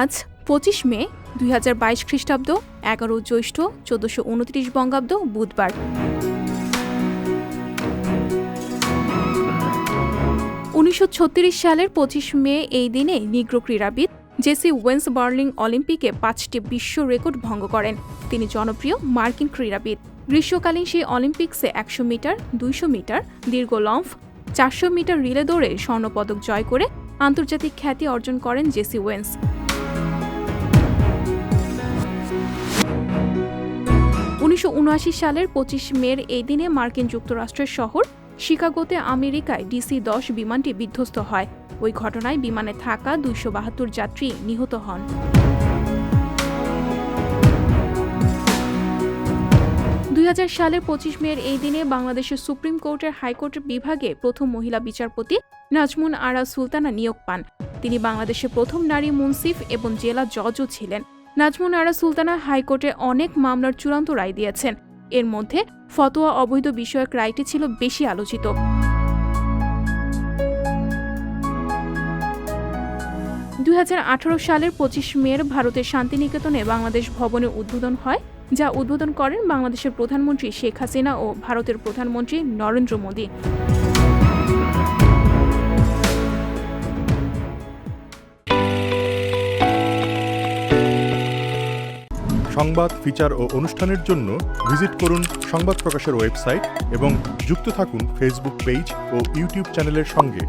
আজ ২৫ মে ২০২২ খ্রিস্টাব্দ ১১ জ্যৈষ্ঠ ১৪২৯ বঙ্গাব্দ বুধবার। ১৯৩৬ সালের ২৫ মে এই দিনে নিগ্রো ক্রীড়াবিদ জেসি ওয়েন্স বার্লিং অলিম্পিকে ৫টি বিশ্ব রেকর্ড ভঙ্গ করেন। তিনি জনপ্রিয় মার্কিন ক্রীড়াবিদ। গ্রীষ্মকালীন সেই অলিম্পিক্সে ১০০ মিটার, ২০০ মিটার, দীর্ঘ লম্ফ, ৪০০ মিটার রিলে দৌড়ে স্বর্ণপদক জয় করে আন্তর্জাতিক খ্যাতি অর্জন করেন জেসি ওয়েন্স। ১৯৭৯ সালের ২৫ মের এই দিনে মার্কিন যুক্তরাষ্ট্রের শহর শিকাগোতে আমেরিকায় DC-10 বিমানটি বিধ্বস্ত হয়। ওই ঘটনায় বিমানে থাকা ২৭২ যাত্রী নিহত হন। ২০০০ সালের ২৫ মের এই দিনে বাংলাদেশের সুপ্রিম কোর্টের হাইকোর্ট বিভাগে প্রথম মহিলা বিচারপতি নাজমুন আরা সুলতানা নিয়োগ পান। তিনি বাংলাদেশের প্রথম নারী মুন্সিফ এবং জেলা জজও ছিলেন। নাজমুন আরা সুলতানা হাইকোর্টে অনেক মামলার চূড়ান্ত রায় দিয়েছেন। এর মধ্যে ফতোয়া অবৈধ বিষয়ক রায়টি ছিল বেশি আলোচিত। ২০১৮ সালের ২৫ মের ভারতের শান্তিনিকেতনে বাংলাদেশ ভবনের উদ্বোধন হয়, যা উদ্বোধন করেন বাংলাদেশের প্রধানমন্ত্রী শেখ হাসিনা ও ভারতের প্রধানমন্ত্রী নরেন্দ্র মোদী। সংবাদ, ফিচার ও অনুষ্ঠানের জন্য ভিজিট করুন সংবাদ প্রকাশের ওয়েবসাইট এবং যুক্ত থাকুন ফেসবুক পেজ ও ইউটিউব চ্যানেলের সঙ্গে।